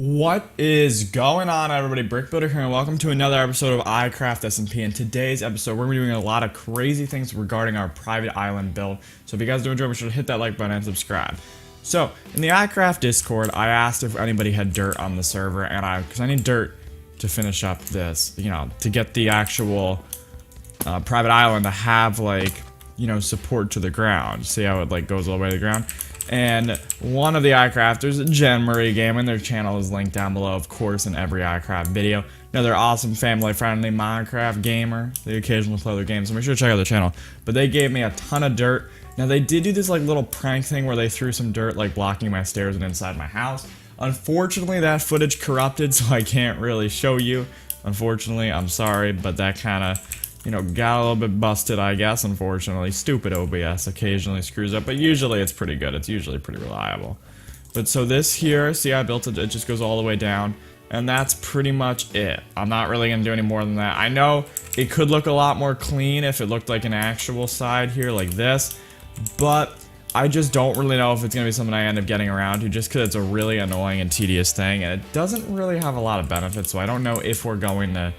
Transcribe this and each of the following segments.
What is going on, everybody? Brick Builder here, and welcome to another episode of iCraft SMP. In today's episode, we're going to be doing a lot of crazy things regarding our private island build. So if you guys do enjoy, be sure to hit that like button and subscribe. So, in the iCraft Discord, I asked if anybody had dirt on the server, and because I need dirt to finish up this, to get the actual private island to have, support to the ground. See how it, goes all the way to the ground? And one of the iCrafters, Jen Marie Gaming, their channel is linked down below, of course, in every iCraft video. Another awesome family-friendly Minecraft gamer. They occasionally play their games, so make sure to check out their channel. But they gave me a ton of dirt. Now, they did do this, little prank thing where they threw some dirt, blocking my stairs and inside my house. Unfortunately, that footage corrupted, so I can't really show you. Unfortunately, I'm sorry, but that kind of got a little bit busted, I guess, unfortunately. Stupid OBS occasionally screws up, but usually it's pretty good. It's usually pretty reliable. But so this here, see, I built it, it just goes all the way down, and that's pretty much it. I'm not really going to do any more than that. I know it could look a lot more clean if it looked like an actual side here like this, but I just don't really know if it's going to be something I end up getting around to, just because it's a really annoying and tedious thing, and it doesn't really have a lot of benefits, so I don't know if we're going to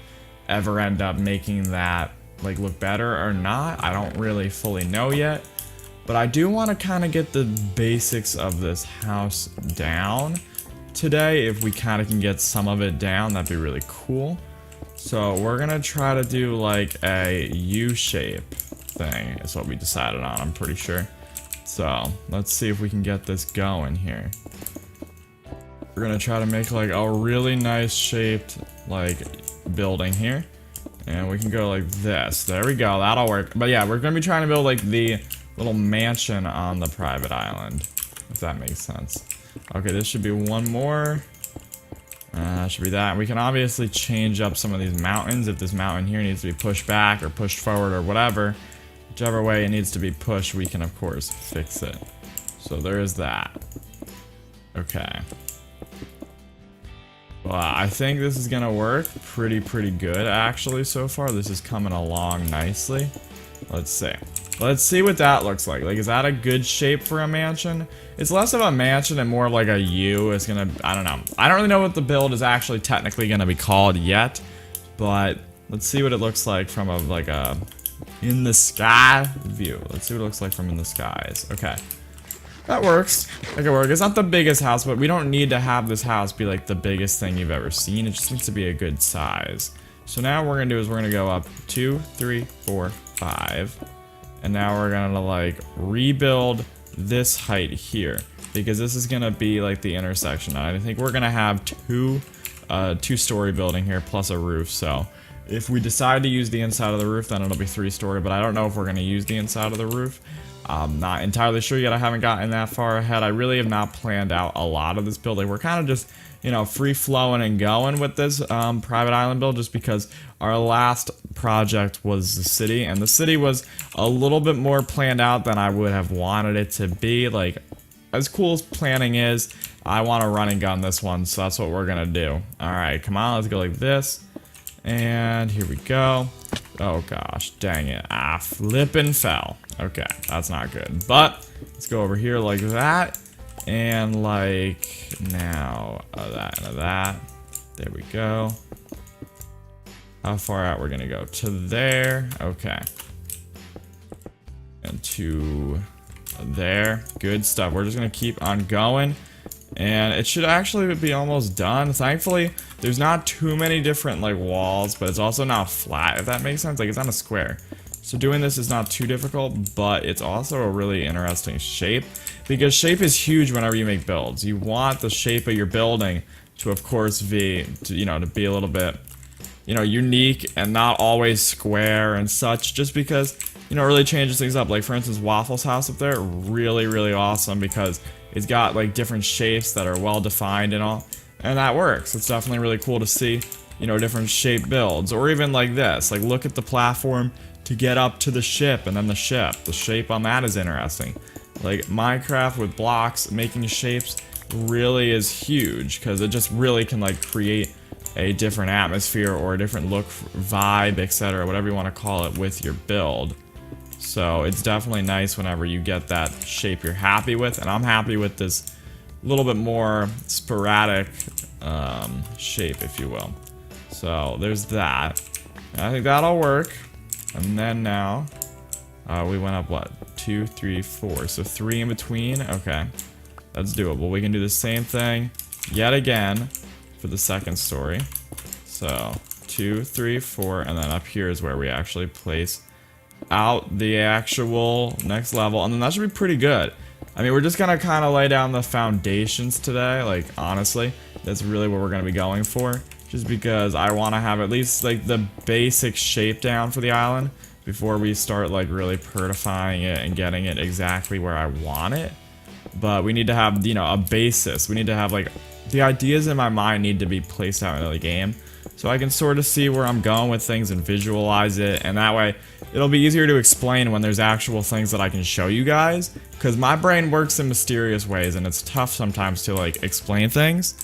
ever end up making that look better or not. I don't really fully know yet, but I do want to kind of get the basics of this house down today. If we kind of can get some of it down, that'd be really cool. So we're gonna try to do a U-shape thing is what we decided on, I'm pretty sure. So let's see if we can get this going here. We're gonna try to make a really nice shaped building here, and we can go like this. There we go, that'll work. But yeah, we're gonna be trying to build the little mansion on the private island, if that makes sense. Okay, this should be one more. Should be that. We can obviously change up some of these mountains if this mountain here needs to be pushed back or pushed forward or whatever. Whichever way it needs to be pushed, we can of course fix it. So there is that. Okay. Well, I think this is gonna work pretty good actually so far. This is coming along nicely. Let's see. Let's see what that looks like. Is that a good shape for a mansion? It's less of a mansion and more of a U. It's gonna, I don't know. I don't really know what the build is actually technically gonna be called yet, but let's see what it looks like from a in the sky view. Let's see what it looks like from in the skies. Okay. That works. That could work. It's not the biggest house, but we don't need to have this house be the biggest thing you've ever seen. It just needs to be a good size. So now what we're gonna do is we're gonna go up 2, 3, 4, 5. And now we're gonna rebuild this height here, because this is gonna be the intersection. I think we're gonna have two-story building here plus a roof. So if we decide to use the inside of the roof, then it'll be 3-story, but I don't know if we're gonna use the inside of the roof. I'm not entirely sure yet. I haven't gotten that far ahead. I really have not planned out a lot of this build. We're kind of just, free-flowing and going with this private island build, just because our last project was the city, and the city was a little bit more planned out than I would have wanted it to be. As cool as planning is, I want to run and gun this one, so that's what we're gonna do. Alright, come on, let's go like this. And here we go. Oh gosh, dang it. Flippin' fell. Okay, that's not good. But let's go over here like that. And now that and that. There we go. How far out we're gonna go? To there. Okay. And to there. Good stuff. We're just gonna keep on going. And it should actually be almost done. Thankfully, there's not too many different walls, but it's also not flat, if that makes sense. It's not a square. So doing this is not too difficult, but it's also a really interesting shape, because shape is huge whenever you make builds. You want the shape of your building to, of course, be to be a little bit, unique and not always square and such, just because, it really changes things up. For instance, Waffle's house up there, really awesome, because it's got different shapes that are well defined and all, and that works. It's definitely really cool to see, different shape builds, or even like this. Look at the platform to get up to the ship, and then the ship. The shape on that is interesting. Minecraft with blocks, making shapes really is huge, because it just really can create a different atmosphere or a different look, vibe, etc., whatever you want to call it, with your build. So it's definitely nice whenever you get that shape you're happy with, and I'm happy with this little bit more sporadic shape, if you will. So there's that. And I think that'll work. And then now we went up what? 2, 3, 4. So 3 in between. Okay, that's doable. We can do the same thing yet again for the second story. So 2, 3, 4, and then up here is where we actually place out the actual next level, and then that should be pretty good. I mean, we're just gonna kind of lay down the foundations today. Like, honestly, that's really what we're gonna be going for, just because I want to have at least like the basic shape down for the island before we start like really purifying it and getting it exactly where I want it. But we need to have, you know, a basis. We need to have like the ideas in my mind need to be placed out into the game, so I can sort of see where I'm going with things and visualize it, and that way it'll be easier to explain when there's actual things that I can show you guys, because my brain works in mysterious ways and it's tough sometimes to like explain things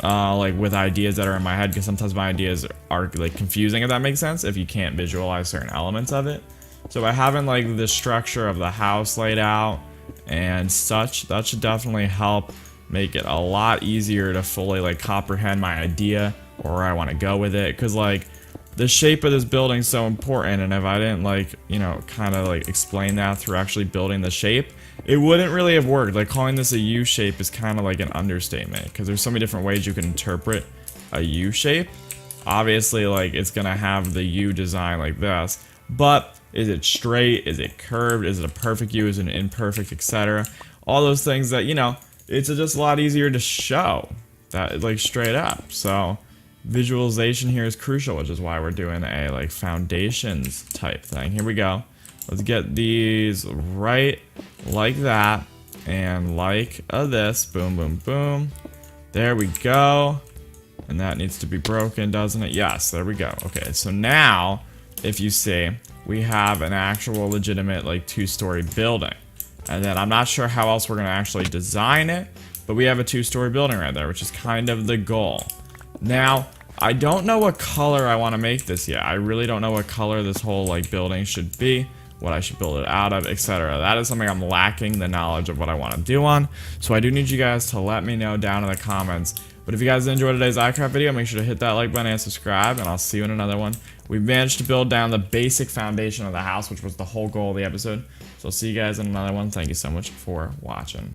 like with ideas that are in my head, because sometimes my ideas are like confusing, if that makes sense, if you can't visualize certain elements of it. So by having like the structure of the house laid out and such, that should definitely help make it a lot easier to fully like comprehend my idea or where I want to go with it, because like the shape of this building is so important, and if I didn't like, you know, kind of like explain that through actually building the shape, it wouldn't really have worked. Like calling this a U shape is kind of like an understatement, because there's so many different ways you can interpret a U shape. Obviously, like it's gonna have the U design like this, but is it straight? Is it curved? Is it a perfect U? Is it an imperfect, etc.? All those things that, you know, it's just a lot easier to show that like straight up. So visualization here is crucial, which is why we're doing a like foundations type thing. Here we go. Let's get these right like that, and like this. Boom, boom, boom. There we go. And that needs to be broken, doesn't it? Yes, there we go. Okay, so now if you see, we have an actual legitimate like 2-story building. And then I'm not sure how else we're gonna actually design it, but we have a 2-story building right there, which is kind of the goal. Now, I don't know what color I want to make this yet. I really don't know what color this whole like building should be, what I should build it out of, etc. That is something I'm lacking the knowledge of what I want to do on. So I do need you guys to let me know down in the comments. But if you guys enjoyed today's iCraft video, make sure to hit that like button and subscribe, and I'll see you in another one. We've managed to build down the basic foundation of the house, which was the whole goal of the episode. So I'll see you guys in another one. Thank you so much for watching.